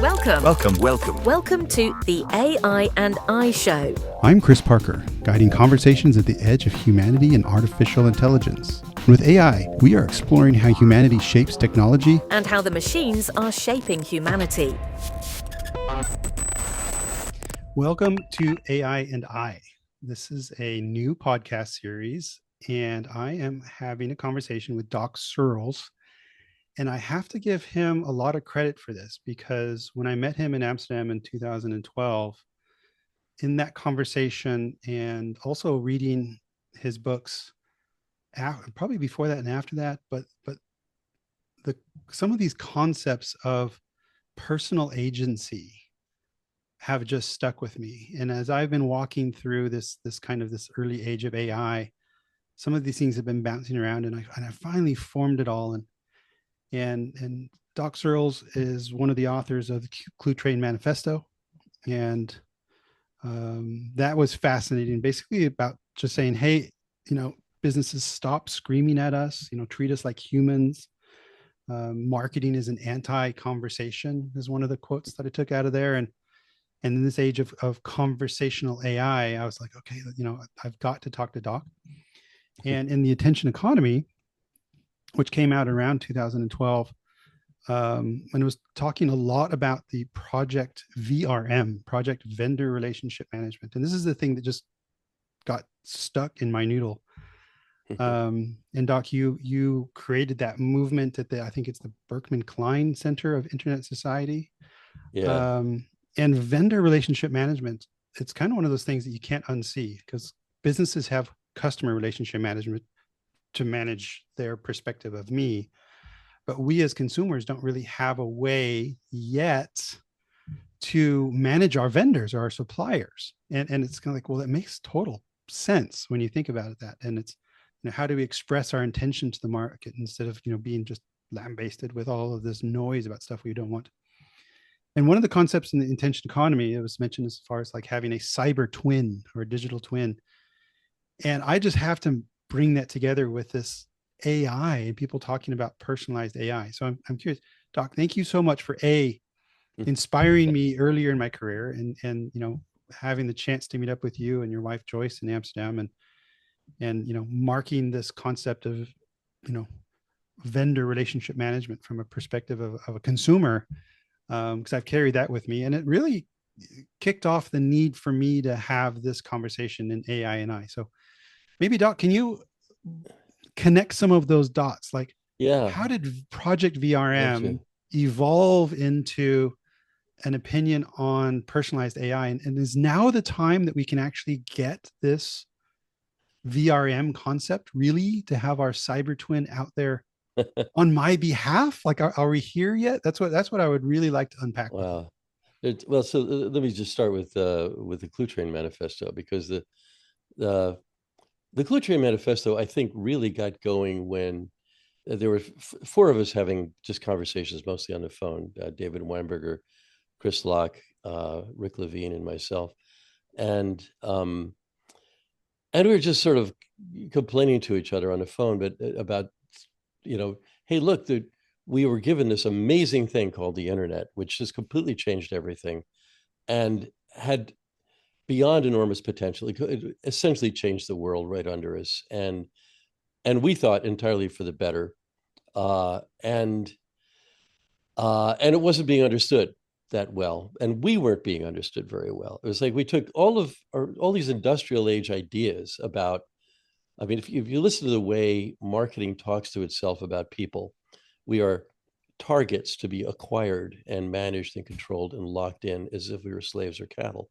Welcome to the AI&I Show. I'm Chris Parker, guiding conversations at the edge of humanity and artificial intelligence. With AI, we are exploring how humanity shapes technology and how the machines are shaping humanity. Welcome to AI&I. This is a new podcast series, and I am having a conversation with Doc Searls. And I have to give him a lot of credit for this because when I met him in Amsterdam in 2012, in that conversation and also reading his books, probably before that and after that, but some of these concepts of personal agency have just stuck with me. And as I've been walking through this early age of AI, some of these things have been bouncing around, and I finally formed it all. And Doc Searls is one of the authors of the Cluetrain Manifesto. And that was fascinating, basically about just saying, hey, businesses, stop screaming at us, treat us like humans. Marketing is an anti-conversation is one of the quotes that I took out of there. And in this age of conversational AI, I was like, okay, I've got to talk to Doc. And in the attention economy, which came out around 2012, and it was talking a lot about the Project VRM, Project Vendor Relationship Management. And this is the thing that just got stuck in my noodle. And Doc, you created that movement at I think it's the Berkman Klein Center of Internet Society. Yeah. And vendor relationship management, it's kind of one of those things that you can't unsee, because businesses have customer relationship management to manage their perspective of me. But we as consumers don't really have a way yet to manage our vendors or our suppliers. And it's kind of like, well, it makes total sense when you think about it that. And it's, how do we express our intention to the market instead of, being just lambasted with all of this noise about stuff we don't want. And one of the concepts in the intention economy, it was mentioned as far as like having a cyber twin or a digital twin. And I just have to bring that together with this AI and people talking about personalized AI. So I'm curious, Doc, thank you so much for inspiring me earlier in my career and having the chance to meet up with you and your wife Joyce in Amsterdam and marking this concept of vendor relationship management from a perspective of a consumer, because I've carried that with me, and it really kicked off the need for me to have this conversation in AI&I. So maybe Doc, can you connect some of those dots? Like, how did Project VRM evolve into an opinion on personalized AI? And is now the time that we can actually get this VRM concept really to have our cyber twin out there on my behalf? Like, are we here yet? That's what I would really like to unpack. Wow. Well, so let me just start with the Cluetrain Manifesto, because the Cluetrain Manifesto, I think, really got going when there were four of us having just conversations, mostly on the phone, David Weinberger, Chris Locke, Rick Levine, and myself. And we were just sort of complaining to each other on the phone, but about, hey, look, we were given this amazing thing called the internet, which has completely changed everything and had beyond enormous potential. It essentially changed the world right under us. And we thought entirely for the better. And it wasn't being understood that well. And we weren't being understood very well. It was like we took all these industrial age ideas about, I mean, if you listen to the way marketing talks to itself about people, we are targets to be acquired and managed and controlled and locked in as if we were slaves or cattle.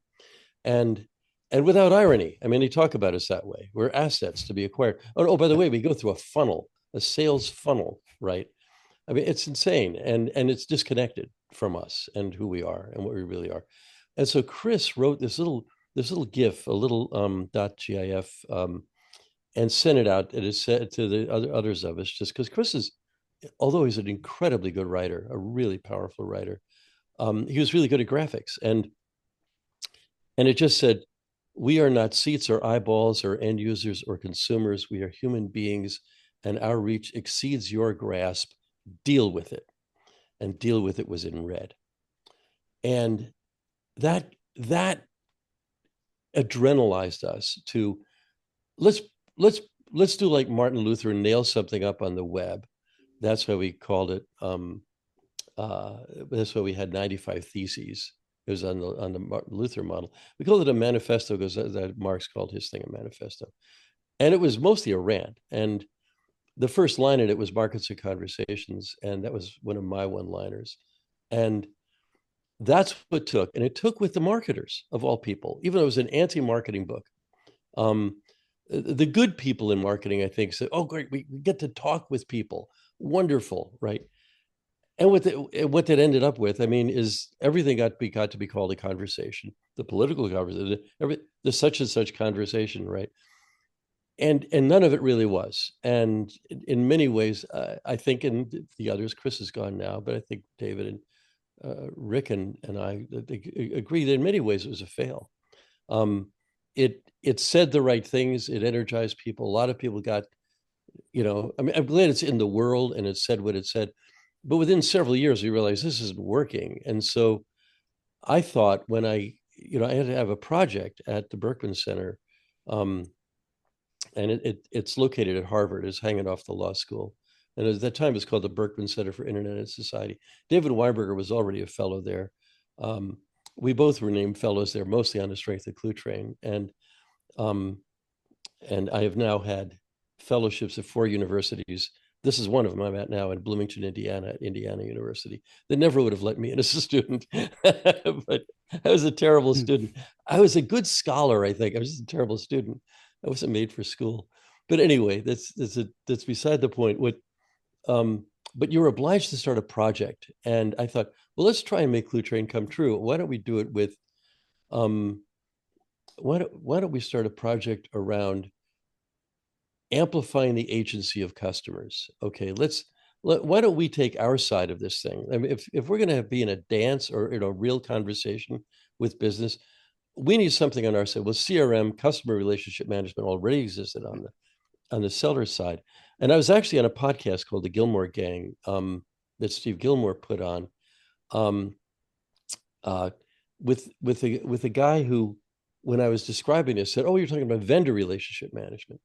And without irony, I mean, they talk about us that way. We're assets to be acquired. Oh, by the way, we go through a funnel, a sales funnel, right? I mean, it's insane, and it's disconnected from us and who we are and what we really are. And so Chris wrote this little GIF, a little .gif, and sent it out. It is said to the others of us, just because Chris is, although he's an incredibly good writer, a really powerful writer, he was really good at graphics, and it just said, "We are not seats or eyeballs or end users or consumers. We are human beings, and our reach exceeds your grasp. Deal with it." And "deal with it" was in red. And that adrenalized us to let's let's let's do like Martin Luther and nail something up on the web. That's why we called it. That's why we had 95 theses. It was on the Martin Luther model. We called it a manifesto because that Marx called his thing a manifesto, and it was mostly a rant. And the first line in it was "Markets and Conversations," and that was one of my one-liners. And that's what took, and it took with the marketers of all people, even though it was an anti-marketing book. The good people in marketing, I think, said, "Oh, great, we get to talk with people. Wonderful, right?" And what that ended up with, I mean, is everything got to be called a conversation. The political conversation, the such and such conversation, right? And none of it really was. And in many ways, I think, and the others, Chris is gone now, but I think David and Rick and I agree that in many ways it was a fail. It said the right things. It energized people. A lot of people got, I mean, I'm glad it's in the world and it said what it said. But within several years, we realized this isn't working. And so I thought when I had to have a project at the Berkman Center, and it's located at Harvard. It's hanging off the law school. And at that time, it's called the Berkman Center for Internet and Society. David Weinberger was already a fellow there. We both were named fellows there, mostly on the strength of Cluetrain. And I have now had fellowships at 4 universities. This is one of them I'm at now in Bloomington, Indiana, at Indiana University. They never would have let me in as a student, but I was a terrible student. I was a good scholar, I think. I was just a terrible student. I wasn't made for school. But anyway, that's beside the point. But you were obliged to start a project. And I thought, well, let's try and make Cluetrain come true. Why don't we do it with, why don't we start a project around amplifying the agency of customers? Okay, why don't we take our side of this thing? I mean, if we're going to be in a dance or in a real conversation with business, we need something on our side. Well, CRM, customer relationship management, already existed on the seller side. And I was actually on a podcast called The Gilmore Gang, that Steve Gilmore put on, with a guy who, when I was describing this, said, "Oh, you're talking about vendor relationship management."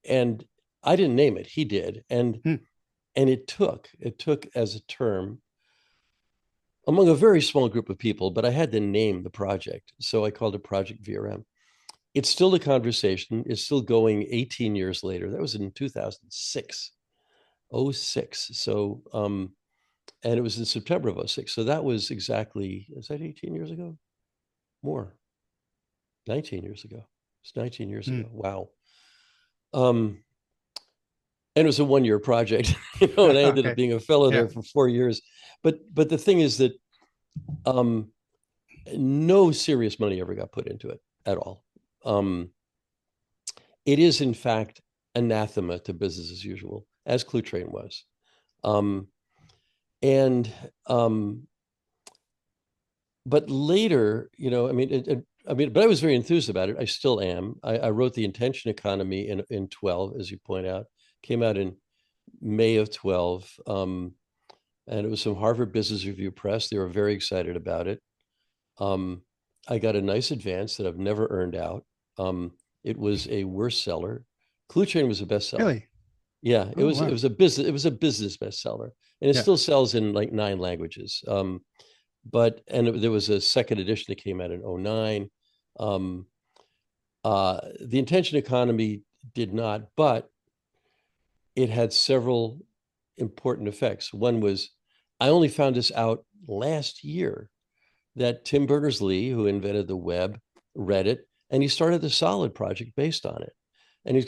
And I didn't name it, he did. And it took as a term among a very small group of people, but I had to name the project. So I called it Project VRM. It's still a conversation. It's still going 18 years later. That was in 2006, 06. So, and it was in September of 06. So that was exactly, is that 18 years ago? More, 19 years ago. It's 19 years ago. Wow. And it was a 1-year project, and I ended up being a fellow there for 4 years. But the thing is that no serious money ever got put into it at all. It is, in fact, anathema to business as usual, as Cluetrain was. But later, but I was very enthused about it. I still am. I wrote The Intention Economy in 12, as you point out. Came out in May of 12. And it was from Harvard Business Review Press. They were very excited about it. I got a nice advance that I've never earned out. It was a worst seller. Cluetrain was a bestseller. Really? Yeah, it was a business bestseller, and it still sells in like 9 languages. But there was a second edition that came out in 09. The Intention Economy did not, but it had several important effects. One was, I only found this out last year, that Tim Berners-Lee, who invented the web, read it, and he started the Solid project based on it. And he's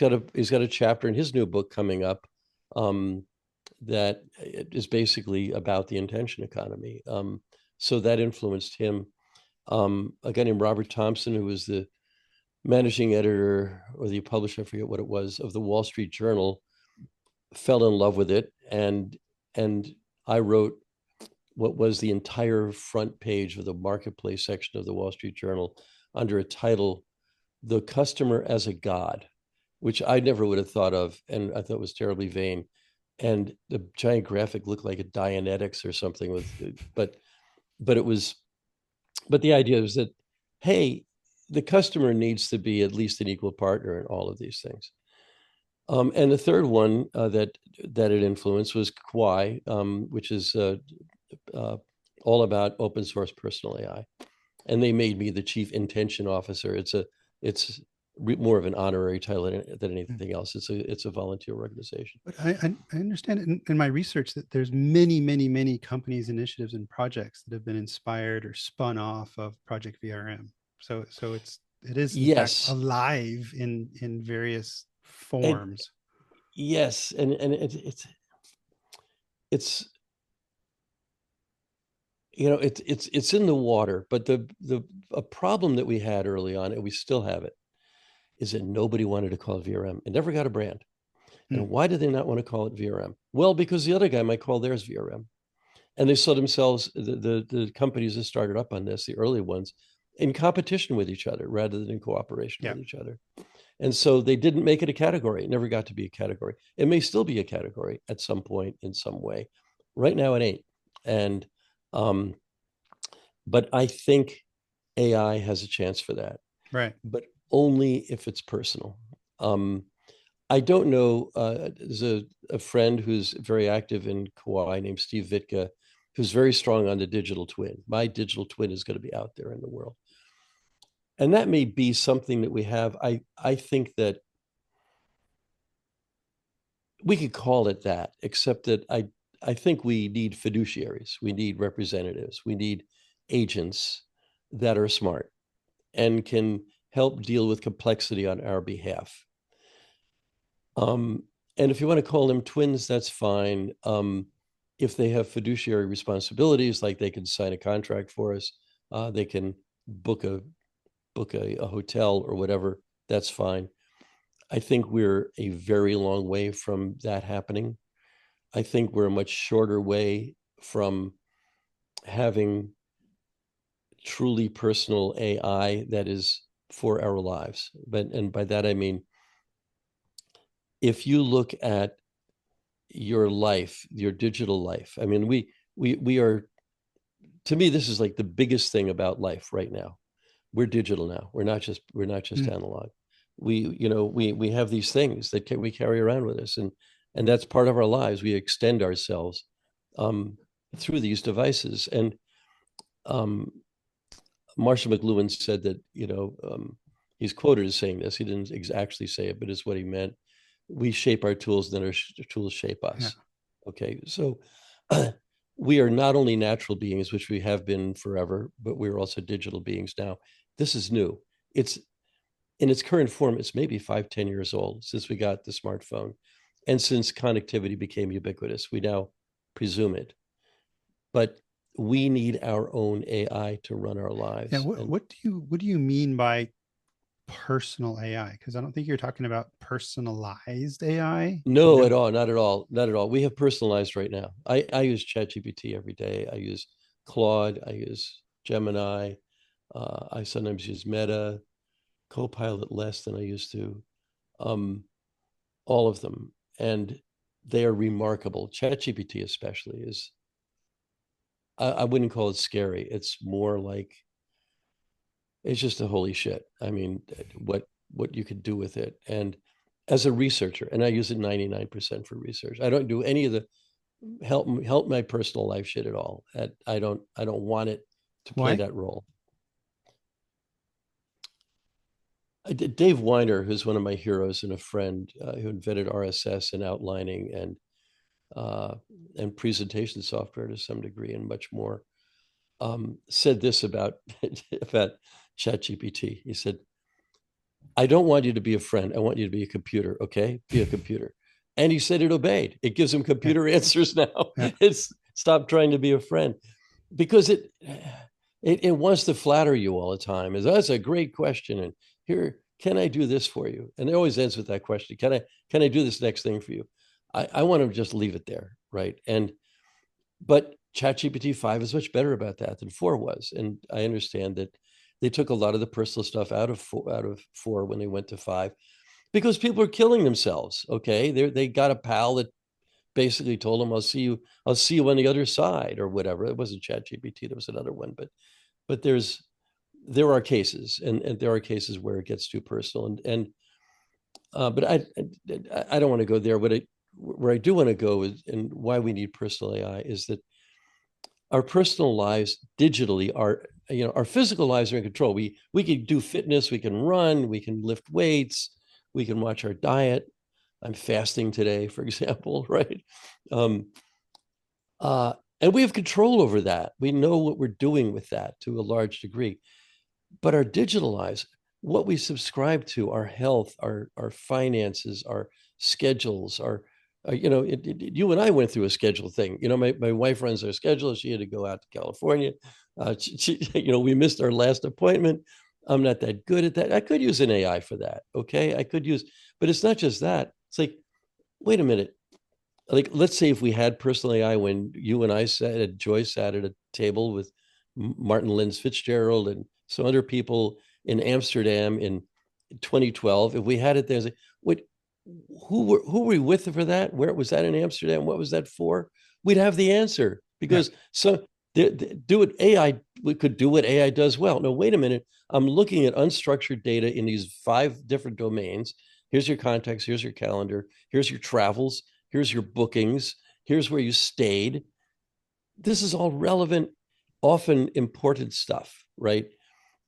got a chapter in his new book coming up that is basically about the intention economy. So that influenced him. A guy named Robert Thompson, who was the managing editor or the publisher, I forget what it was, of the Wall Street Journal, fell in love with it. And I wrote what was the entire front page of the marketplace section of the Wall Street Journal under a title, "The Customer as a God," which I never would have thought of, and I thought was terribly vain. And the giant graphic looked like a Dianetics or something but it was but the idea was that, hey, the customer needs to be at least an equal partner in all of these things. And the third one that it influenced was Kwai, which is all about open source personal AI. And they made me the chief intention officer. It's more of an honorary title than anything else. It's a volunteer organization. But I understand in my research that there's many companies, initiatives, and projects that have been inspired or spun off of Project VRM. So it is in fact Yes, alive in various and forms. yes, and it's it's in the water, but the a problem that we had early on, and we still have it, is that nobody wanted to call it VRM. It never got a brand. Hmm. And why do they not want to call it VRM? Well, because the other guy might call theirs VRM. And they saw themselves, the companies that started up on this, the early ones, in competition with each other rather than in cooperation Yeah. with each other. And so they didn't make it a category. It never got to be a category. It may still be a category at some point in some way. Right now it ain't. And um, but I think AI has a chance for that, Right. but only if it's personal. I don't know. There's a friend who's very active in Kauai named Steve Vitka, who's very strong on the digital twin. My digital twin is going to be out there in the world. And that may be something that we have. I think that we could call it that, except that I think we need fiduciaries, we need representatives, we need agents that are smart and can help deal with complexity on our behalf. And if you want to call them twins, that's fine. If they have fiduciary responsibilities, like they can sign a contract for us, they can book a hotel or whatever, that's fine. I think we're a very long way from that happening. I think we're a much shorter way from having truly personal AI that is for our lives. And by that I mean, if you look at your life, your digital life, I mean, we are, to me, this is like the biggest thing about life right now. We're digital now. We're not just Hmm. analog. We have these things that we carry around with us, and that's part of our lives. We extend ourselves um, through these devices. And um, Marshall McLuhan said that, he's quoted as saying this. He didn't actually say it, but it's what he meant. We shape our tools, then our tools shape Yeah. us. Okay, so we are not only natural beings, which we have been forever, but we're also digital beings now. This is new. It's in its current form, it's maybe 5-10 years old since we got the smartphone. And since connectivity became ubiquitous, we now presume it. But we need our own AI to run our Yeah. lives. And What do you mean by personal AI? Because I don't think you're talking about personalized AI. no, No. at all, not at all, not at all. We have personalized right now. I use ChatGPT every day. I use Claude. I use Gemini. I sometimes use Meta, Copilot less than I used to. Um, all of them, and they are remarkable. ChatGPT especially is. I wouldn't call it scary. It's more like it's just a holy shit. I mean, what you could do with it, and as a researcher, and I use it 99% for research. I don't do any of the help my personal life shit at all. I don't want it to play Why? that role. Dave Weiner, who's one of my heroes and a friend, who invented RSS and outlining uh, and presentation software to some degree and much more, said this about about ChatGPT. He said, "I don't want you to be a friend. I want you to be a computer. Okay, be a computer." And he said it obeyed. It gives him Yeah. computer answers now. Yeah. It's stopped trying to be a friend because it wants to flatter you all the time. That's a great question, and here, can I do this for you? And it always ends with that question: Can I do this next thing for you? I want to just leave it there, right? But ChatGPT 5 is much better about that than 4 was. And I understand that they took a lot of the personal stuff out of 4 when they went to 5 because people are killing themselves. Okay. They got a pal that basically told them, I'll see you on the other side or whatever. It wasn't ChatGPT, there was another one, but but there are cases, and there are cases where it gets too personal, but I don't want to go there. Where I do want to go is, and why we need personal AI, is that our personal lives digitally are, our physical lives are in control. We can do fitness, we can run, we can lift weights, we can watch our diet. I'm fasting today, for example, right? Um, and we have control over that. We know what we're doing with that to a large degree. But our digital lives, what we subscribe to, our health, our finances, our schedules, you and I went through a schedule thing. My wife runs our schedule. She had to go out to California. We missed our last appointment. I'm not that good at that. I could use an AI for that. Okay. But it's not just that. It's like, wait a minute. Like, let's say if we had personal AI when you and I Joyce sat at a table with Martin Lins Fitzgerald and some other people in Amsterdam in 2012. If we had it there, who were we with for that? Where was that in Amsterdam? What was that for? We'd have the answer, because we could do what AI does well. No, wait a minute. I'm looking at unstructured data in these 5 different domains. Here's your contacts. Here's your calendar. Here's your travels. Here's your bookings. Here's where you stayed. This is all relevant, often important stuff, right?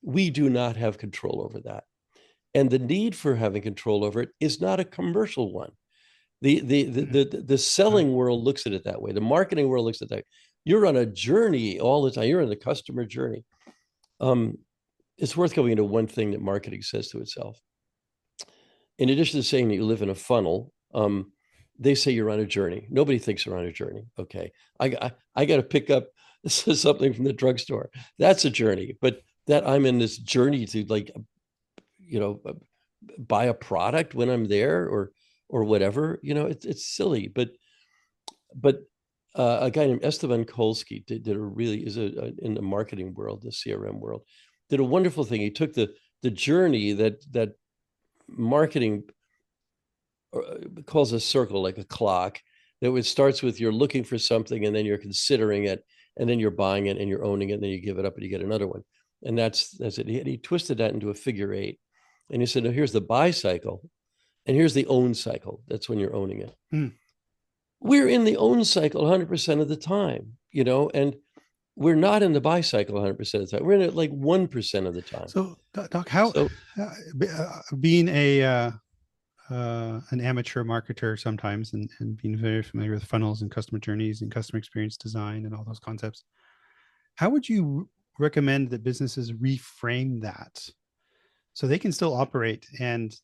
We do not have control over that. And the need for having control over it is not a commercial one. The selling world looks at it that way. The marketing world looks at that. You're on a journey all the time. You're on the customer journey. It's worth going into one thing that marketing says to itself. In addition to saying that you live in a funnel, they say you're on a journey. Nobody thinks you're on a journey. Okay. I got to pick up something from the drugstore. That's a journey. But that I'm in this journey to, like, buy a product when I'm there or whatever, it's silly. But a guy named Esteban Kolsky in the marketing world, the CRM world, did a wonderful thing. He took the journey that marketing calls a circle, like a clock, that starts with you're looking for something, and then you're considering it, and then you're buying it, and you're owning it, and then you give it up and you get another one. And that's it. He twisted that into a figure 8. And he said, no, here's the buy cycle, and here's the own cycle. That's when you're owning it. We're in the own cycle 100% of the time, and we're not in the buy cycle 100% of the time. We're in it like 1% of the time. So, Doc, being an amateur marketer sometimes, and being very familiar with funnels and customer journeys and customer experience design and all those concepts, how would you recommend that businesses reframe that so they can still operate and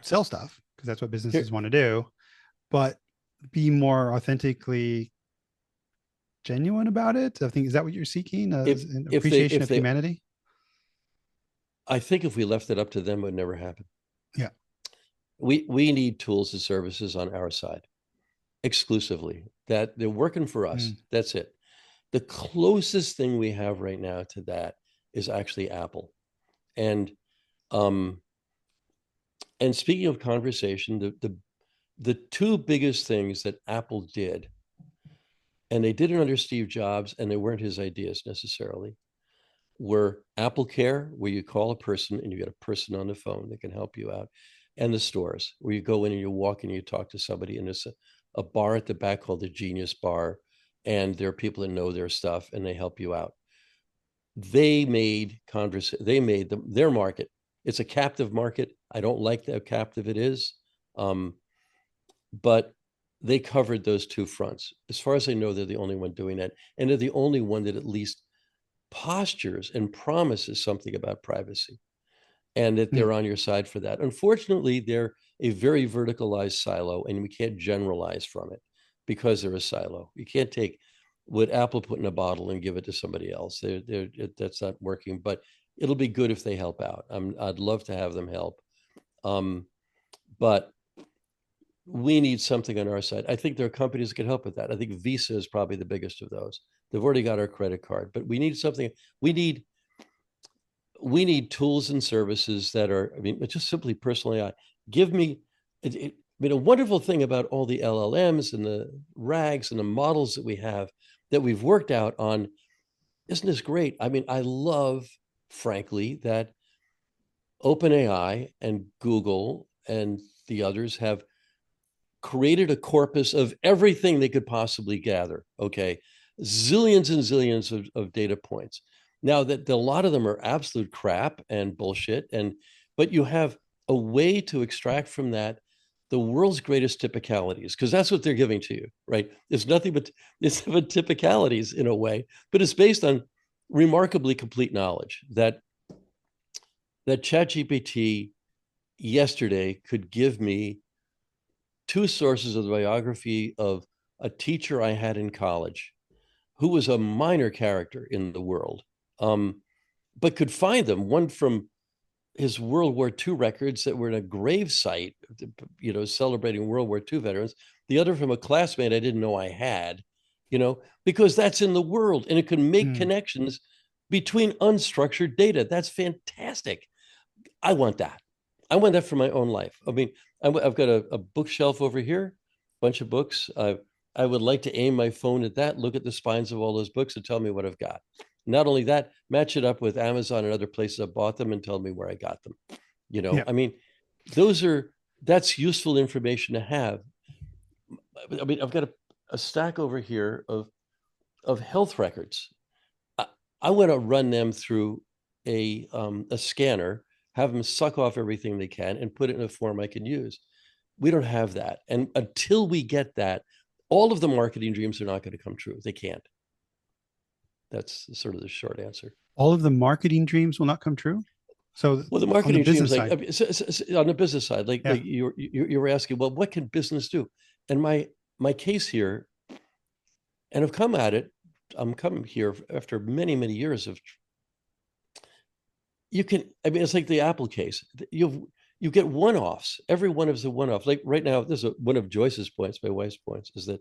sell stuff, because that's what businesses want to do, but be more authentically genuine about it? I think, is that what you're seeking? An appreciation of humanity? I think if we left it up to them, it would never happen. Yeah. We need tools and services on our side exclusively, that they're working for us. That's it. The closest thing we have right now to that is actually Apple. And speaking of conversation, the 2 biggest things that Apple did, and they did it under Steve Jobs, and they weren't his ideas necessarily, were Apple Care, where you call a person and you get a person on the phone that can help you out, and the stores, where you go in and you walk in and you talk to somebody, and there's a bar at the back called the Genius Bar, and there are people that know their stuff and they help you out. They made their market. It's a captive market. I don't like how captive it is, but they covered those 2 fronts. As far as I know, they're the only one doing that, and they're the only one that at least postures and promises something about privacy, and that they're on your side for that. Unfortunately, they're a very verticalized silo, and we can't generalize from it because they're a silo. You can't take what Apple put in a bottle and give it to somebody else. That's not working, but it'll be good if they help out. I'd love to have them help. But we need something on our side. I think there are companies that can help with that. I think Visa is probably the biggest of those. They've already got our credit card, but we need something. We need tools and services that are, just simply personal AI. Give me, a wonderful thing about all the LLMs and the RAGs and the models that we have, that we've worked out on isn't this great? I mean, I love, frankly, that OpenAI and Google and the others have created a corpus of everything they could possibly gather. Okay. Zillions and zillions of data points. Now that a lot of them are absolute crap and bullshit. But you have a way to extract from that the world's greatest typicalities, because that's what they're giving to you, right? It's nothing but typicalities in a way, but it's based on remarkably complete knowledge that ChatGPT yesterday could give me two sources of the biography of a teacher I had in college who was a minor character in the world, but could find them. One from his World War II records that were in a grave site, celebrating World War II veterans. The other from a classmate I didn't know I had, because that's in the world and it can make connections between unstructured data. That's fantastic. I want that. I want that for my own life. I mean, I've got a bookshelf over here, a bunch of books. I would like to aim my phone at that, look at the spines of all those books and tell me what I've got. Not only that, match it up with Amazon and other places I bought them and tell me where I got them. Yeah. I mean, that's useful information to have. I mean, I've got a stack over here of health records. I want to run them through a scanner, have them suck off everything they can and put it in a form I can use. We don't have that. And until we get that, all of the marketing dreams are not going to come true. They can't. That's sort of the short answer. All of the marketing dreams will not come true. So Well, the on the marketing dreams, business like side, on the business side, like, yeah. you were asking, well, what can business do? And my case here, and I've come at it, I'm coming here after many, many years of, I mean, it's like the Apple case. You get one-offs. Every one is a one-off. Like right now, this is one of Joyce's points, my wife's points, is that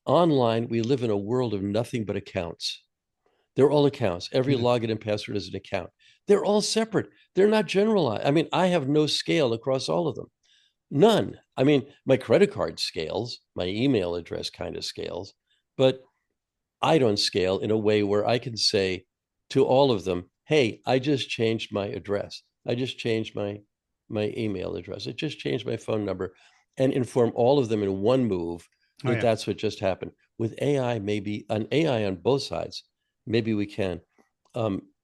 online, we live in a world of nothing but accounts. They're all accounts. Every login and password is an account. They're all separate. They're not generalized. I mean, I have no scale across all of them. None. I mean, my credit card scales, my email address kind of scales, but I don't scale in a way where I can say to all of them, hey, I just changed my address. I just changed my email address. I just changed my phone number and inform all of them in one move that that's what just happened. With AI, maybe an AI on both sides, maybe we can.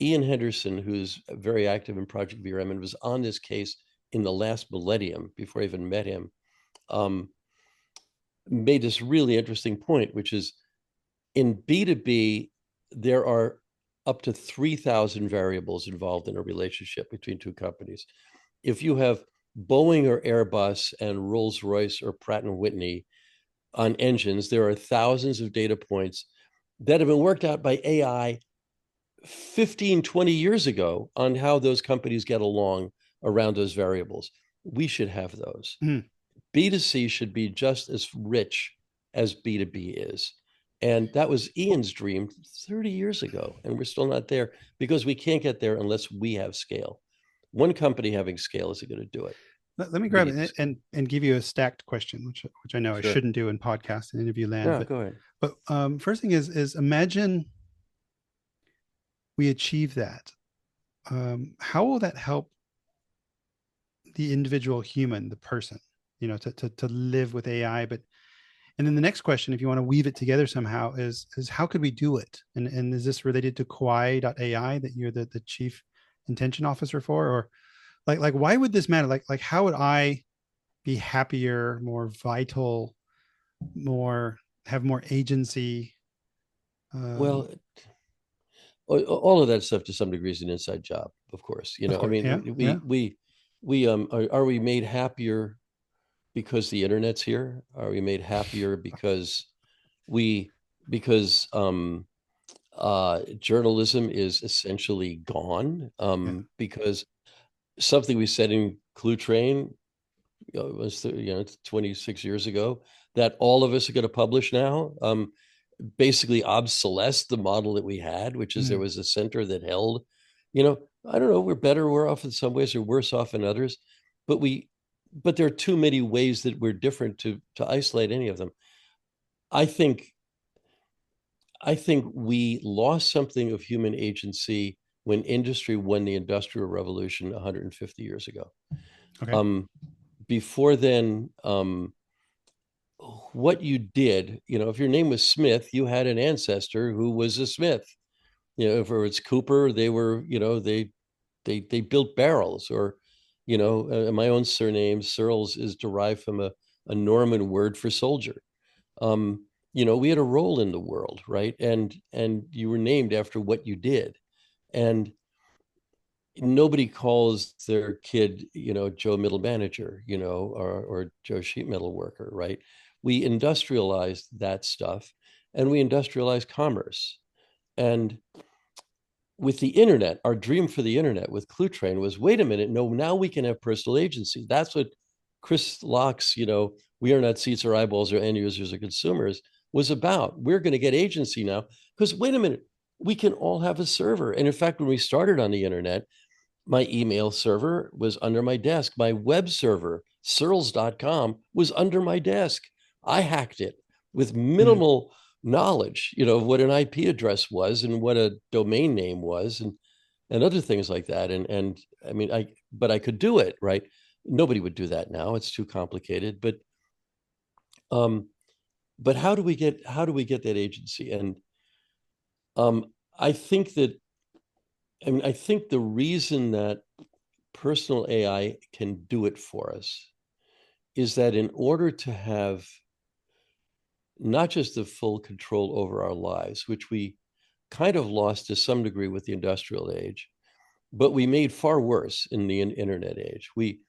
Ian Henderson, who's very active in Project VRM and was on this case in the last millennium before I even met him, made this really interesting point, which is in B2B, there are up to 3,000 variables involved in a relationship between two companies. If you have Boeing or Airbus and Rolls-Royce or Pratt and Whitney on engines, there are thousands of data points that have been worked out by AI 15, 20 years ago on how those companies get along around those variables. We should have those. B2C should be just as rich as B2B is. And that was Ian's dream 30 years ago. And we're still not there because we can't get there unless we have scale. One company having scale isn't going to do it. Let me grab it and give you a stacked question, which I know Sure. I shouldn't do in podcast and interview land. No, but go ahead. But first thing is imagine we achieve that. How will that help the individual human, the person, to live with AI? And then the next question, if you want to weave it together somehow, is how could we do it? And is this related to Kwai.ai that you're the chief intention officer for? Or like why would this matter? Like how would I be happier, more vital, have more agency? Well, all of that stuff to some degree is an inside job, of course. Of course, I mean, are we made happier because the internet's here? Are we made happier because we because journalism is essentially gone? Because something we said in Cluetrain was 26 years ago that all of us are going to publish now. Basically obsolesced the model that we had, which is there was a center that held, I don't know, we're better, we're off in some ways, or worse off in others, but there are too many ways that we're different to isolate any of them. I think I think we lost something of human agency when industry won the Industrial Revolution 150 years ago. Okay. Before then, what you did, if your name was Smith, you had an ancestor who was a Smith. If it's Cooper, they were, they built barrels, or, my own surname, Searls, is derived from a Norman word for soldier. We had a role in the world, right? And you were named after what you did. And nobody calls their kid, Joe Middle Manager, or Joe Sheet Metal Worker, right? We industrialized that stuff, and we industrialized commerce. And with the internet, our dream for the internet with Cluetrain was, wait a minute, no, now we can have personal agency. That's what Chris Locke's, we are not seats or eyeballs or end users or consumers was about. We're going to get agency now because, wait a minute, we can all have a server. And in fact, when we started on the internet, my email server was under my desk. My web server, searls.com, was under my desk. I hacked it with minimal knowledge, of what an IP address was and what a domain name was, and other things like that. And I mean, but I could do it, right? Nobody would do that now. It's too complicated. But how do we get that agency? And I think that I think the reason that personal AI can do it for us is that in order to have not just the full control over our lives, which we kind of lost to some degree with the industrial age, but we made far worse in the internet age. We,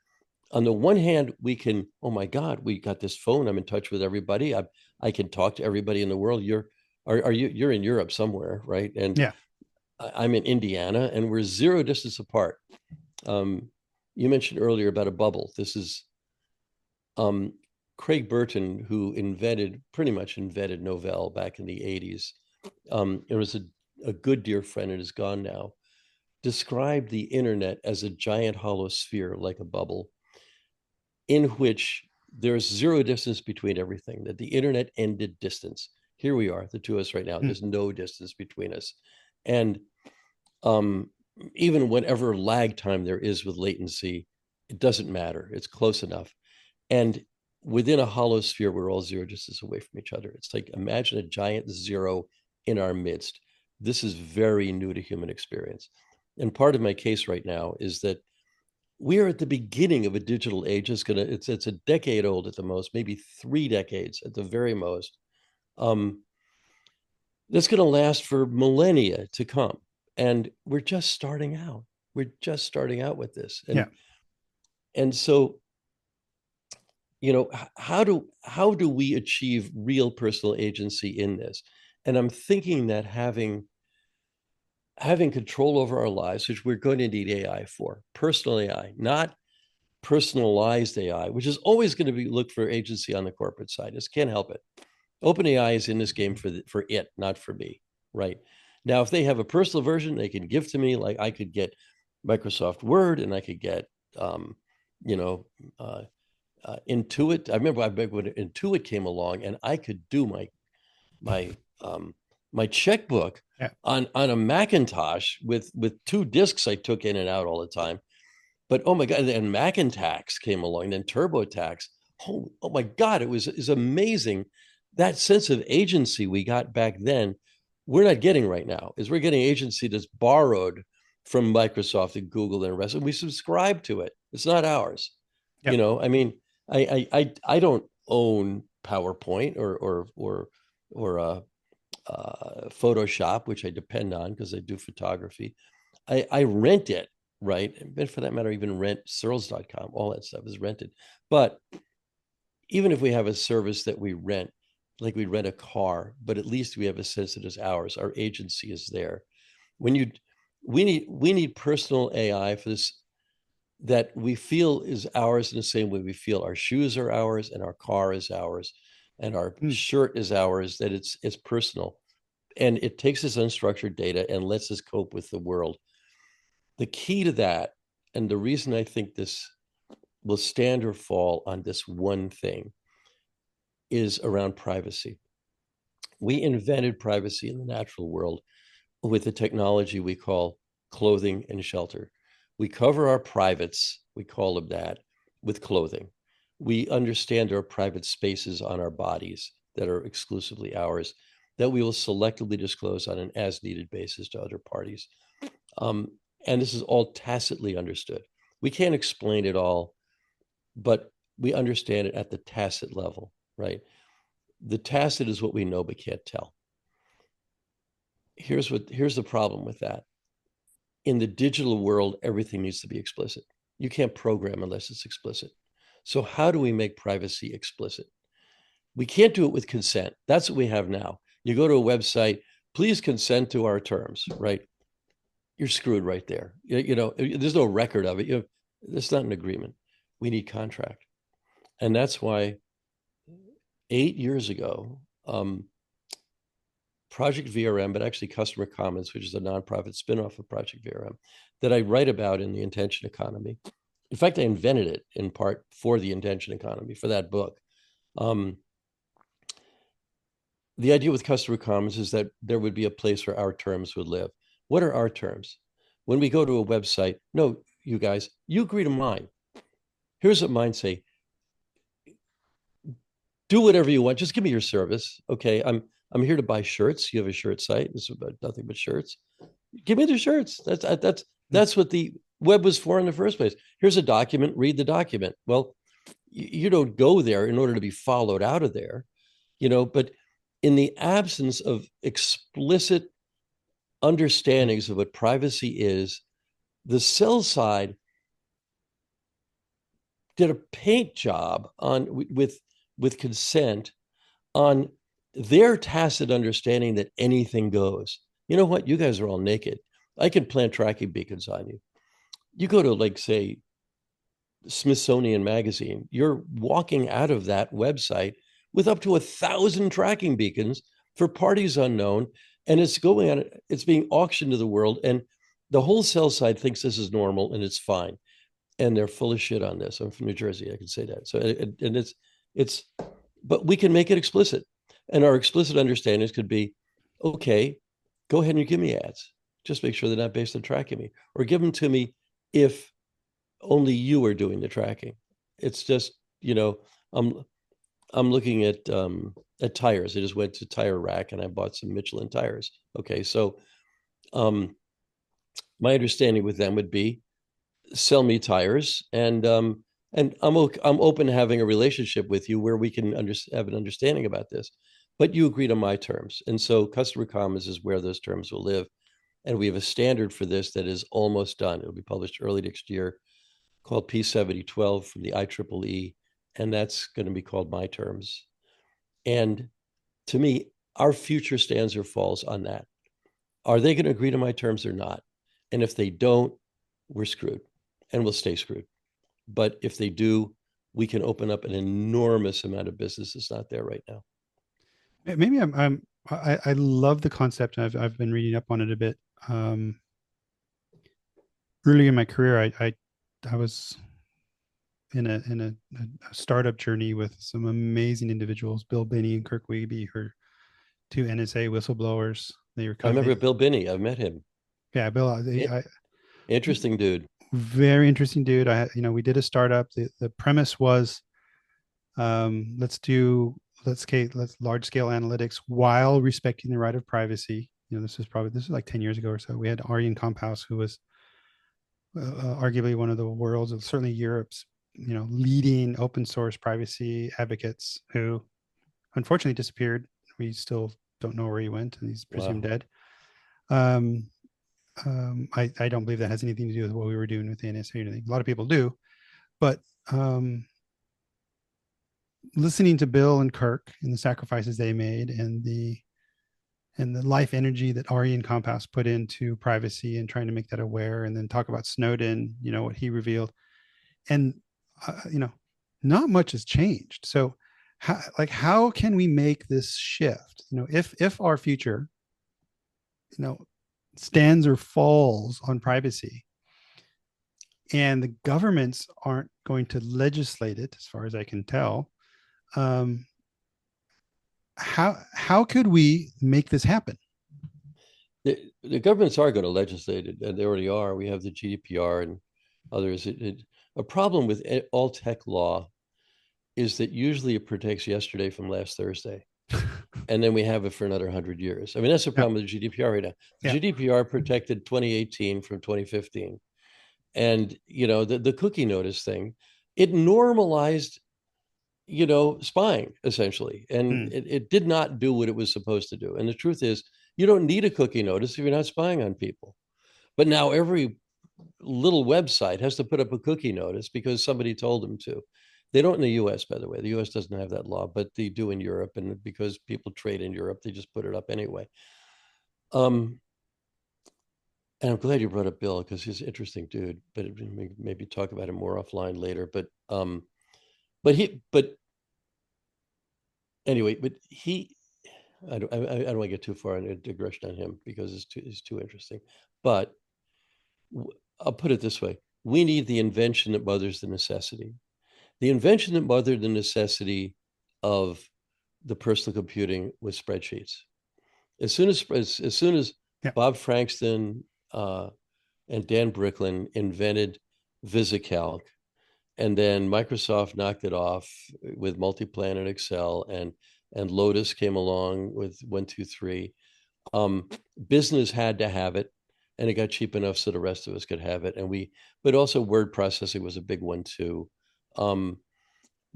on the one hand, we can, oh my God, we got this phone. I'm in touch with everybody. I can talk to everybody in the world. You're in Europe somewhere, right? And Yeah. I'm in Indiana, and we're zero distance apart. You mentioned earlier about a bubble. This is Craig Burton, who pretty much invented Novell back in the 80s. It was a good dear friend and is gone now. Described the internet as a giant hollow sphere, like a bubble, in which there's zero distance between everything, that the internet ended distance. Here we are, the two of us right now. There's no distance between us. And even whatever lag time there is with latency, it doesn't matter. It's close enough. And within a hollow sphere, we're all zero distance away from each other. It's like, imagine a giant zero in our midst. This is very new to human experience. And part of my case right now is that we are at the beginning of a digital age. It's a decade old at the most, maybe 3 decades at the very most. That's going to last for millennia to come. And we're just starting out. We're just starting out with this. And so, how do we achieve real personal agency in this? And I'm thinking that having control over our lives, which we're going to need AI for, personal AI, not personalized AI, which is always going to be look for agency on the corporate side. Just can't help it. OpenAI is in this game for it, not for me, right? Now, if they have a personal version, they can give to me. Like, I could get Microsoft Word, and I could get, Intuit. I remember when Intuit came along, and I could do my checkbook on a Macintosh with 2 disks I took in and out all the time. But oh my God, and Macintax came along, then TurboTax. Oh my God, it was amazing. That sense of agency we got back then, we're not getting right now. Is we're getting agency that's borrowed from Microsoft and Google and the rest, and we subscribe to it. It's not ours. Yep. I mean, I don't own PowerPoint or Photoshop, which I depend on because I do photography. I rent it, right? And for that matter, even rent Searls.com, all that stuff is rented. But even if we have a service that we rent, like we rent a car, but at least we have a sense that it's ours. Our agency is there. We need personal AI for this, that we feel is ours in the same way we feel our shoes are ours and our car is ours and our shirt is ours, that it's personal. And it takes this unstructured data and lets us cope with the world. The key to that, and the reason I think this will stand or fall on this one thing, is around privacy. We invented privacy in the natural world with the technology we call clothing and shelter. We cover our privates, we call them that, with clothing. We understand our private spaces on our bodies that are exclusively ours, that we will selectively disclose on an as needed basis to other parties. Um, and this is all tacitly understood. We can't explain it all, but we understand it at the tacit level, right? The tacit is what we know but can't tell. Here's the problem with that. In the digital world, everything needs to be explicit. You can't program unless it's explicit. So how do we make privacy explicit? We can't do it with consent. That's what we have now. You go to a website, please consent to our terms, right? You're screwed right there. There's no record of it. It's not an agreement. We need contract. And that's why 8 years ago, Project VRM, but actually Customer Commons, which is a nonprofit spinoff of Project VRM, that I write about in the Intention Economy. In fact, I invented it in part for the Intention Economy, for that book. The idea with Customer Commons is that there would be a place where our terms would live. What are our terms? When we go to a website, no, you guys, you agree to mine. Here's what mine say. Do whatever you want. Just give me your service. Okay, I'm here to buy shirts. You have a shirt site. This is about nothing but shirts. Give me the shirts. That's what the web was for in the first place. Here's a document. Read the document. Well, you don't go there in order to be followed out of there, But in the absence of explicit understandings of what privacy is, the sell side did a paint job with consent on their tacit understanding that anything goes. You know what? You guys are all naked. I can plant tracking beacons on you. You go to, like, say, Smithsonian Magazine, you're walking out of that website with up to 1,000 tracking beacons for parties unknown, and it's being auctioned to the world, and the whole sell side thinks this is normal and it's fine, and they're full of shit on this. I'm from New Jersey, I can say that. So, and but we can make it explicit, and our explicit understandings could be, okay, go ahead and give me ads. Just make sure they're not based on tracking me, or give them to me if only you are doing the tracking. It's just, I'm looking at tires. I just went to Tire Rack and I bought some Michelin tires. Okay, so my understanding with them would be, sell me tires, and I'm open to having a relationship with you where we can have an understanding about this, but you agree to my terms. And so Customer Commons is where those terms will live, and we have a standard for this that is almost done. It'll be published early next year, called P7012 from the IEEE, and that's going to be called My Terms. And to me, our future stands or falls on that. Are they going to agree to my terms or not? And if they don't, we're screwed, and we'll stay screwed. But if they do, we can open up an enormous amount of business that's not there right now. Maybe I love the concept, and I've been reading up on it a bit. Early in my career, I was in a startup journey with some amazing individuals, Bill Binney and Kirk Wiebe, who are two NSA whistleblowers. I remember Bill Binney. I've met him. Yeah, Bill. Interesting dude. Very interesting dude. We did a startup. The premise was, let's large scale analytics while respecting the right of privacy. This is like 10 years ago or so. We had Arjen Kamphuis, who was arguably one of the world's, and certainly Europe's, leading open source privacy advocates, who unfortunately disappeared. We still don't know where he went, and he's presumed dead. I don't believe that has anything to do with what we were doing with the NSA or anything. A lot of people do, but listening to Bill and Kirk and the sacrifices they made, and the life energy that Arjen Kamphuis put into privacy and trying to make that aware, and then talk about Snowden, what he revealed, and not much has changed. So how can we make this shift? If our future, stands or falls on privacy, and the governments aren't going to legislate it, as far as I can tell, how could we make this happen? The governments are going to legislate it, and they already are. We have the GDPR and others. A problem with all tech law is that usually it protects yesterday from last Thursday, and then we have it for another 100 years. I mean, that's the Yeah, problem with the GDPR right now. The yeah. GDPR protected 2018 from 2015, and the cookie notice thing, it normalized spying essentially, and Mm, it did not do what it was supposed to do. And the truth is, you don't need a cookie notice if you're not spying on people. But now every little website has to put up a cookie notice because somebody told them to. They don't in the US, by the way. The US doesn't have that law, but they do in Europe. And because people trade in Europe, they just put it up anyway. Um, and I'm glad you brought up Bill because he's an interesting dude, but maybe talk about him more offline later. But anyway, but I don't want to get too far in a digression on him because it's too interesting. But I'll put it this way: we need the invention that mothers the necessity. The invention that mothered the necessity of the personal computing was spreadsheets. As soon as yeah. Bob Frankston and Dan Bricklin invented VisiCalc, and then Microsoft knocked it off with Multiplan and Excel, and Lotus came along with 123. Business had to have it, and it got cheap enough so the rest of us could have it. But also word processing was a big one too. Um,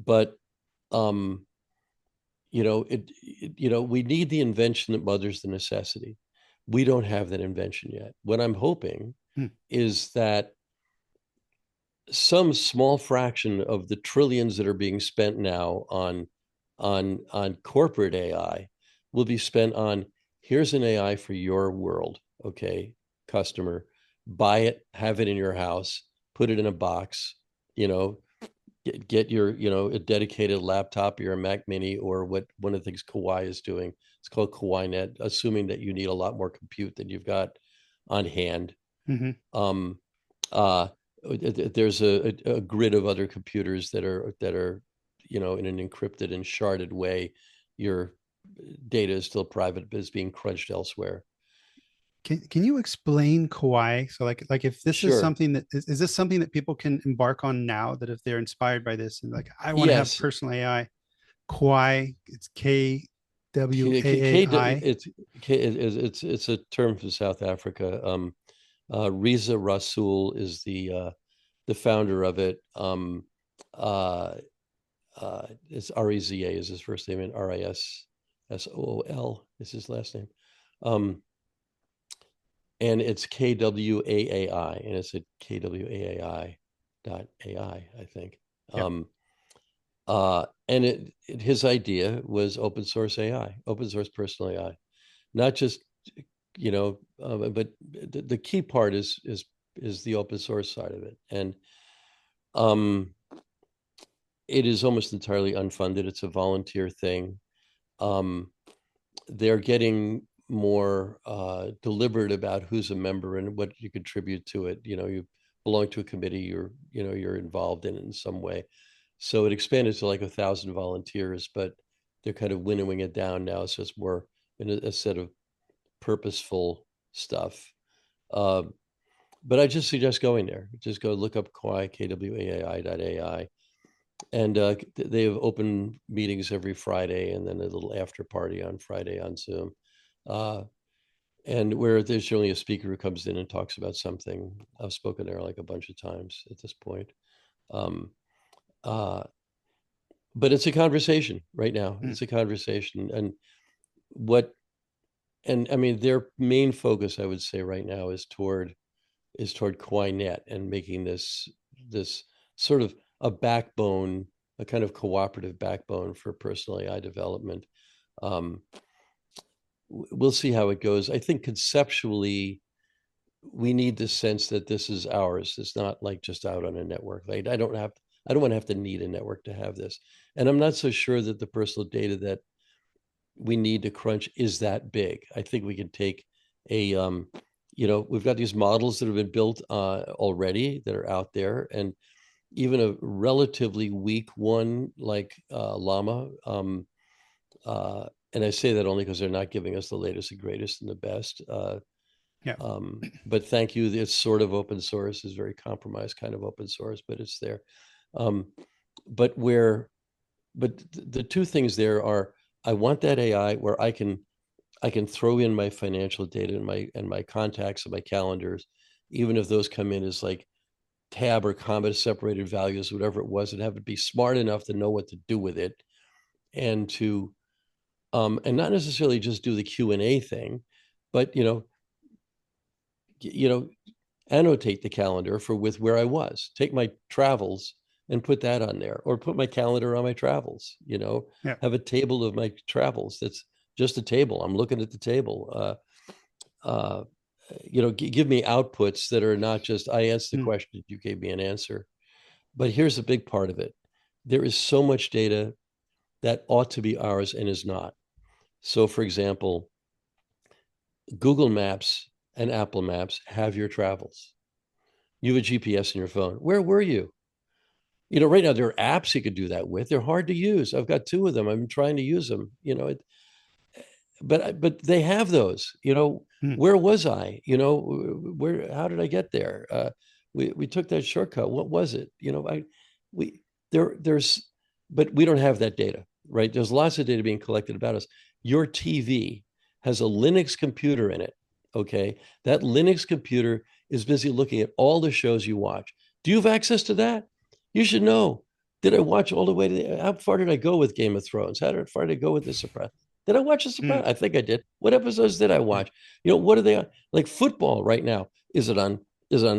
but um, we need the invention that mothers the necessity. We don't have that invention yet. What I'm hoping Mm, is that some small fraction of the trillions that are being spent now on corporate AI will be spent on, here's an AI for your world, okay, customer, buy it, have it in your house, put it in a box, you know, get your, a dedicated laptop or a Mac Mini, or what one of the things Kawai is doing. It's called KawaiNet, assuming that you need a lot more compute than you've got on hand. mhm. Um, uh, there's a grid of other computers that are in an encrypted and sharded way. Your data is still private, but is being crunched elsewhere. Can you explain Kauai? So like if this is Sure. something that is this something that people can embark on now, that if they're inspired by this and like I want to have Yes. personal AI, Kauai, it's KWAAI. It's a term from South Africa. Riza Rasul is the founder of it. It's Reza is his first name, and Rissool is his last name. Um, and it's KWAAI, and it's at KWAAI dot AI, I think. Yeah. And his idea was open source AI, open source personal AI, not just but the key part is the open source side of it, and um, it is almost entirely unfunded. It's a volunteer thing. Um, they're getting more deliberate about who's a member and what you contribute to it. You belong to a committee, you're involved in it in some way. So it expanded to like 1,000 volunteers, but they're kind of winnowing it down now. So it's more in a set of purposeful stuff. Uh, but I just suggest going there. Just go look up Kwai, KWAI.ai. And they have open meetings every Friday, and then a little after party on Friday on Zoom. Uh, and where there's generally a speaker who comes in and talks about something. I've spoken there like a bunch of times at this point. Um, uh, but it's a conversation right now. Mm, It's a conversation. What, and I mean, their main focus, I would say right now, is toward KawaiNet and making this sort of a backbone, a kind of cooperative backbone for personal AI development. Um, we'll see how it goes. I think conceptually, we need the sense that this is ours. It's not like just out on a network. Like I don't want to have to need a network to have this. And I'm not so sure that the personal data that we need to crunch is that big. I think we can take we've got these models that have been built already that are out there, and even a relatively weak one like Llama and I say that only because they're not giving us the latest and greatest and the best. Yeah. But thank you. It's sort of open source, is very compromised kind of open source, but it's there. Um, but the two things there are, I want that AI where I can throw in my financial data and my contacts and my calendars, even if those come in as like tab or comma separated values, whatever it was, and have it be smart enough to know what to do with it, and to and not necessarily just do the Q&A thing, but annotate the calendar with where I was, take my travels and put that on there, or put my calendar on my travels, Yeah. have a table of my travels. That's just a table. I'm looking at the table. Give me outputs that are not just, I answered the question, you gave me an answer. But here's a big part of it. There is so much data that ought to be ours and is not. So for example, Google Maps and Apple Maps have your travels. You have a GPS in your phone. Where were you? Right now there are apps you could do that with. They're hard to use. I've got 2 of them. I'm trying to use them. But they have those. Where was I? How did I get there? We took that shortcut. What was it? There's but we don't have that data, right? There's lots of data being collected about us. Your TV has a Linux computer in it. Okay, that Linux computer is busy looking at all the shows you watch. Do you have access to that? You should know. Did I watch all the way to how far did I go with Game of Thrones? How far did I go with The Sopranos? Did I watch The Sopranos? I think I did. What episodes did I watch? What are they on? Like football right now? Is it on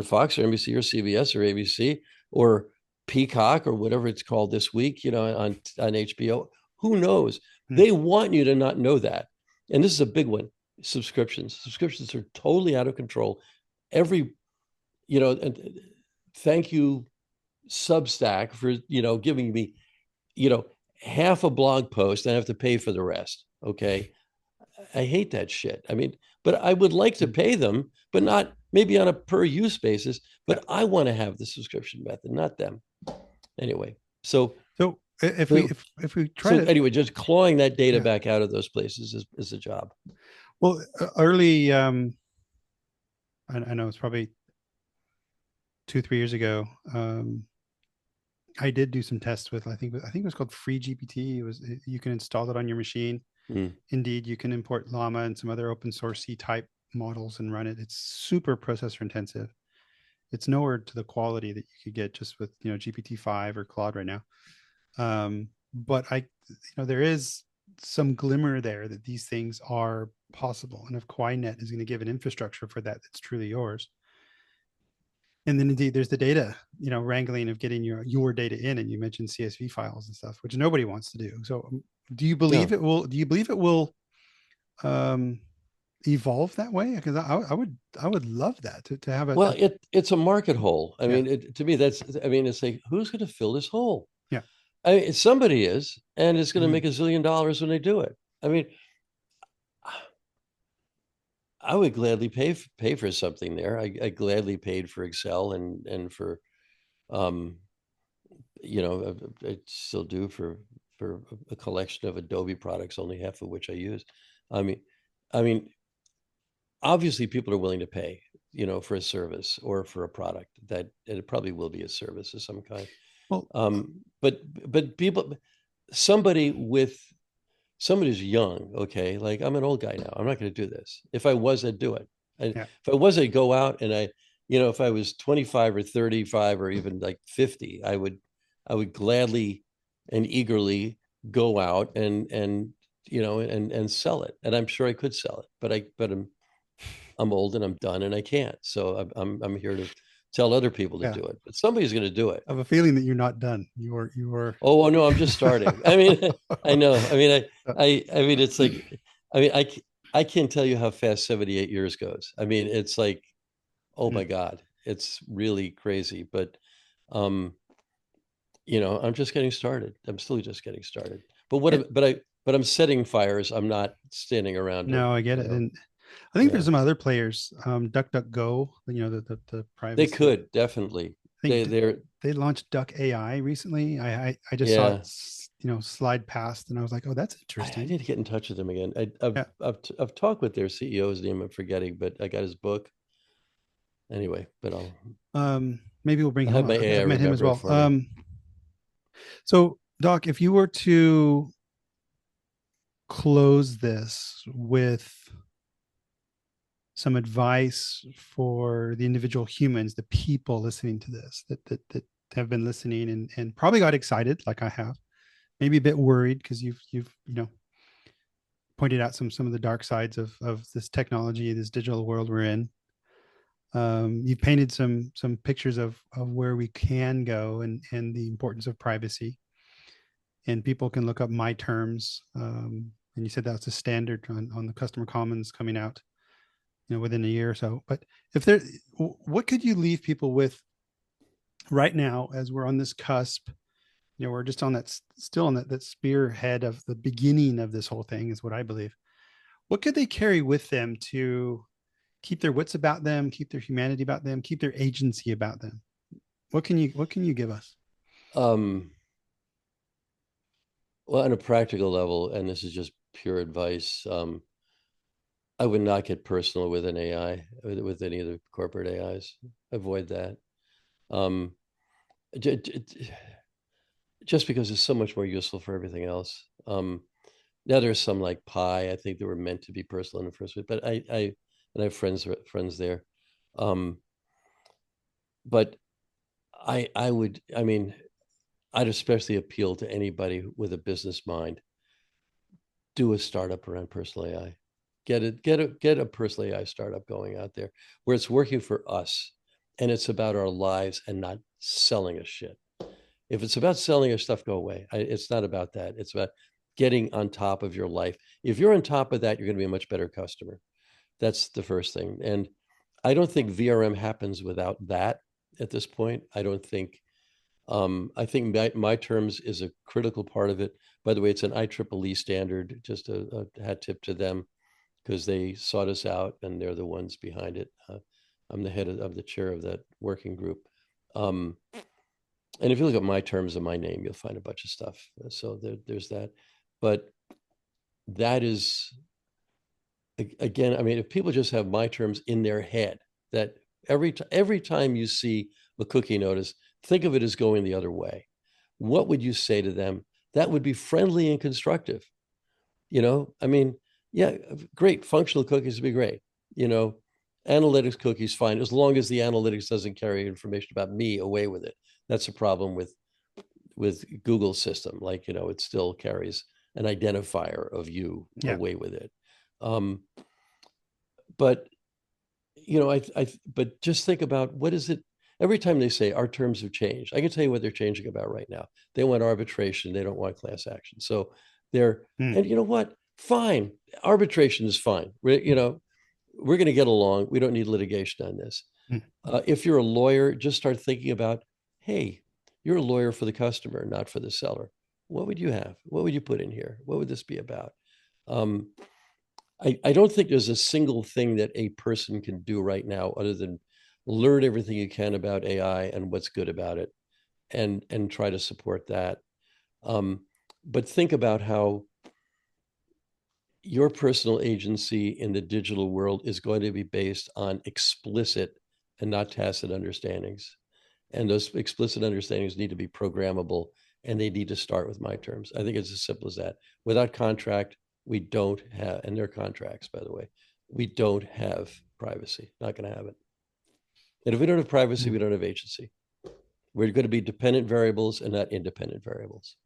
Fox or NBC or CBS or ABC or Peacock or whatever it's called this week, on HBO? Who knows? They want you to not know that. And this is a big one. Subscriptions are totally out of control. And thank you, Substack, for giving me half a blog post and I have to pay for the rest. Okay, I hate that shit. I mean, but I would like to pay them, but not maybe on a per use basis. But I want to have the subscription method, not them. Anyway, so if we try to anyway, just clawing that data back out of those places is a job. Well, early, I know it's probably 2-3 years ago. I did do some tests with, I think it was called Free GPT. You can install it on your machine. Indeed, you can import Llama and some other open source type models and run it. It's super processor intensive. It's nowhere to the quality that you could get just with GPT-5 or Claude right now. But there is some glimmer there that these things are possible, and if Quinet is going to give an infrastructure for that that's truly yours. And then indeed there's the data wrangling of getting your data in, and you mentioned CSV files and stuff, which nobody wants to do. So do you believe it will evolve that way? Because I would love that to have a it's a market hole. I mean, to me it's like, who's going to fill this hole? I mean, somebody is, and it's going to make $1 zillion when they do it. I mean, I would gladly pay for something there. I gladly paid for Excel and for, I still do for a collection of Adobe products, only half of which I use. I mean, obviously people are willing to pay, for a service or for a product that it probably will be a service of some kind. Well, but people, somebody who's young, okay, like I'm an old guy now. I'm not going to do this. If I was, I'd do it. If I was, I'd go out and if I was 25 or 35 or even like 50, I would gladly and eagerly go out and sell it. And I'm sure I could sell it, but I'm old and I'm done and I can't. So I'm here to tell other people to do it, but somebody's going to do it. I have a feeling that you're not done. You are. Oh no, I'm just starting. I mean, I know. I mean, I mean, it's like, I mean, I can't tell you how fast 78 years goes. I mean, it's like, oh my God, it's really crazy. But, I'm just getting started. I'm still just getting started. But I'm setting fires. I'm not standing around. No, I get it. And I think there's some other players, DuckDuckGo, the private. They could definitely. They launched Duck AI recently. I just saw it slide past, and I was like, oh, that's I interesting. need to get in touch with him again. Yeah. I've talked with their CEO's name. I'm forgetting, but I got his book anyway. But Maybe we'll bring I'll him have up. my AI I've met him as remember it well. for me. So Doc, if you were to close this with some advice for the individual humans, the people listening to this, that have been listening and probably got excited like I have, maybe a bit worried because you've pointed out some of the dark sides of this technology, this digital world we're in. You've painted some pictures of where we can go and the importance of privacy. And people can look up my terms. And you said that's a standard on the customer commons coming out, within a year or so. But what could you leave people with right now as we're on this cusp? We're just on still on that spearhead of the beginning of this whole thing, is what I believe. What could they carry with them to keep their wits about them, keep their humanity about them, keep their agency about them? What can you give us? Um, well, on a practical level, and this is just pure advice, I would not get personal with an AI, with any of the corporate AIs. Avoid that. Um, just because it's so much more useful for everything else. Now there's some like Pi, I think they were meant to be personal in the first place, but I have friends there. Um, but I mean, I'd especially appeal to anybody with a business mind. Do a startup around personal AI. Get a personal AI startup going out there where it's working for us and it's about our lives and not selling us shit. If it's about selling us stuff, go away. It's not about that. It's about getting on top of your life. If you're on top of that, you're going to be a much better customer. That's the first thing. And I don't think VRM happens without that at this point. I think my terms is a critical part of it. By the way, it's an IEEE standard, just a hat tip to them because they sought us out and they're the ones behind it. I'm the head of the chair of that working group. Um, and if you look at my terms and my name, you'll find a bunch of stuff. So there's that. But that is, again, I mean, if people just have my terms in their head, that every time you see a cookie notice, think of it as going the other way. What would you say to them? That would be friendly and constructive. I mean, yeah, great. Functional cookies would be great. You know, Analytics cookies fine as long as the analytics doesn't carry information about me away with it. That's a problem with Google's system. Like, it still carries an identifier of you Yeah. away with it. Um, but but just think about what is it every time they say our terms have changed. I can tell you what they're changing about right now. They want arbitration. They don't want class action. So and you know what? Fine. Arbitration is fine. We're going to get along. We don't need litigation on this. Mm. If you're a lawyer, just start thinking about, hey, you're a lawyer for the customer, not for the seller. What would you have? What would you put in here? What would this be about? Um, I don't think there's a single thing that a person can do right now other than learn everything you can about AI and what's good about it and try to support that. But think about how your personal agency in the digital world is going to be based on explicit and not tacit understandings. And those explicit understandings need to be programmable and they need to start with my terms. I think it's as simple as that. Without contract, we don't have, and they're contracts, by the way, we don't have privacy. Not going to have it. And if we don't have privacy, we don't have agency. We're going to be dependent variables and not independent variables.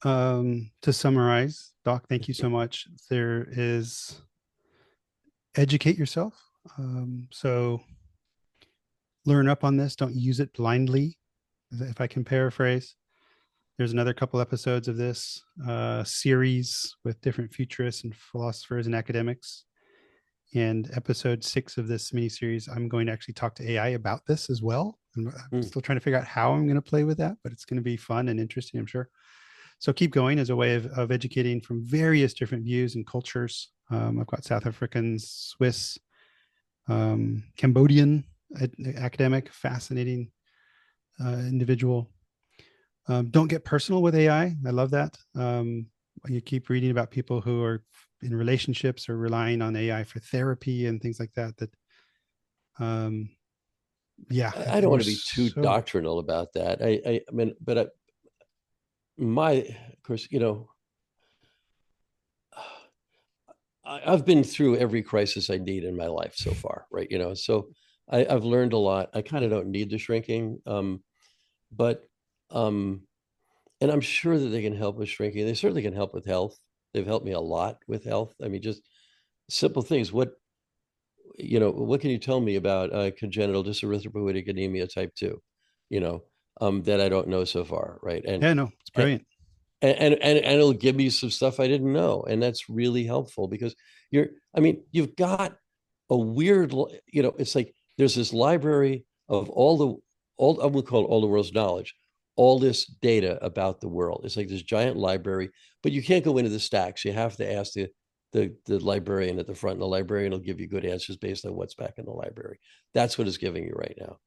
To summarize, Doc, thank you so much. There is educate yourself. So learn up on this. Don't use it blindly. If I can paraphrase, there's another couple episodes of this series with different futurists and philosophers and academics. And episode 6 of this mini series, I'm going to actually talk to AI about this as well. I'm still trying to figure out how I'm going to play with that, but it's going to be fun and interesting, I'm sure. So keep going as a way of educating from various different views and cultures. I've got South Africans, Swiss, Cambodian academic, fascinating individual. Don't get personal with AI. I love that. You keep reading about people who are in relationships or relying on AI for therapy and things like that. Yeah, I don't want to be too doctrinal about that. I mean, but of course, I've been through every crisis I need in my life so far, right? So I've learned a lot. I kind of don't need the shrinking, but and I'm sure that they can help with shrinking. They certainly can help with health. They've helped me a lot with health. I mean, just simple things. What can you tell me about congenital dyserythropoietic anemia type 2, that I don't know so far, right? Yeah, no, it's brilliant. And it'll give me some stuff I didn't know, and that's really helpful because you've got a weird, it's like there's this library of I would call it all the world's knowledge, all this data about the world. It's like this giant library, but you can't go into the stacks. You have to ask the librarian at the front, and the librarian will give you good answers based on what's back in the library. That's what it's giving you right now.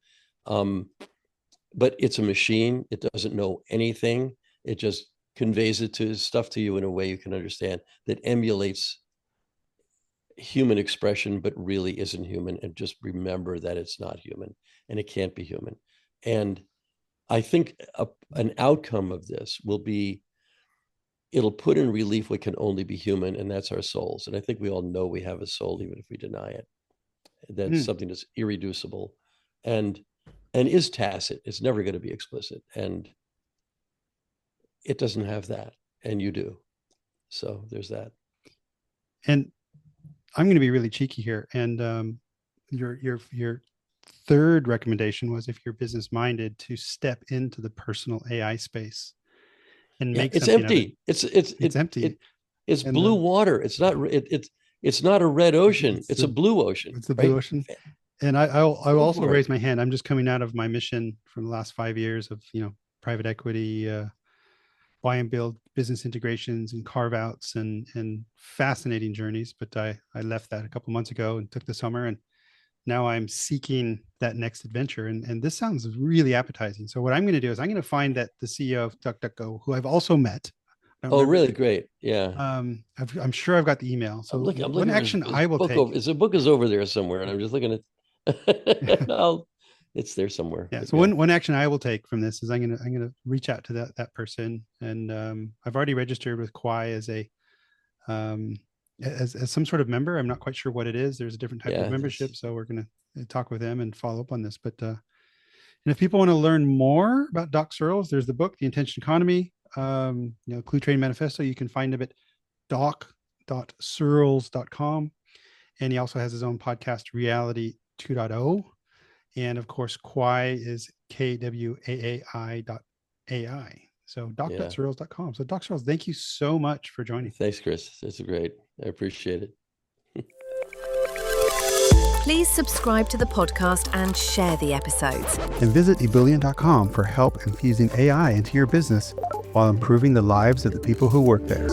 But it's a machine. It doesn't know anything. It just conveys stuff to you in a way you can understand that emulates human expression, but really isn't human. And just remember that it's not human and it can't be human. And I think an outcome of this will be, it'll put in relief what can only be human, and that's our souls. And I think we all know we have a soul, even if we deny it. That's something that's irreducible and is tacit. It's never going to be explicit. And it doesn't have that, and you do. So there's that. And I'm going to be really cheeky here. And your third recommendation was, if you're business minded, to step into the personal AI space and make it's something empty. It's empty. It's blue water. It's not a red ocean. It's a blue ocean. It's a blue ocean. And I will also raise my hand. I'm just coming out of my mission from the last 5 years of private equity, buy and build business integrations and carve outs and fascinating journeys. But I left that a couple months ago and took the summer, and now I'm seeking that next adventure. And this sounds really appetizing. So what I'm going to do is I'm going to find that the CEO of DuckDuckGo, who I've also met. Oh, really? Great. Yeah. I'm sure I've got the email. So I'm looking one action I will take. The book is over there somewhere, and I'm just looking at. No, it's there somewhere. Yeah. So one action I will take from this is I'm gonna reach out to that person, and I've already registered with Kwai as as some sort of member. I'm not quite sure what it is. There's a different type of membership, so we're gonna talk with them and follow up on this. But and if people want to learn more about Doc Searls, there's the book, The Intention Economy. Cluetrain Manifesto. You can find him at doc.searls.com, and he also has his own podcast, Reality 2.0. And of course, Kwai is KWAAI.ai. So doc.searls.com. So Doc Searls, thank you so much for joining. Thanks, Chris. It's great. I appreciate it. Please subscribe to the podcast and share the episodes. And visit ebullient.com for help infusing AI into your business while improving the lives of the people who work there.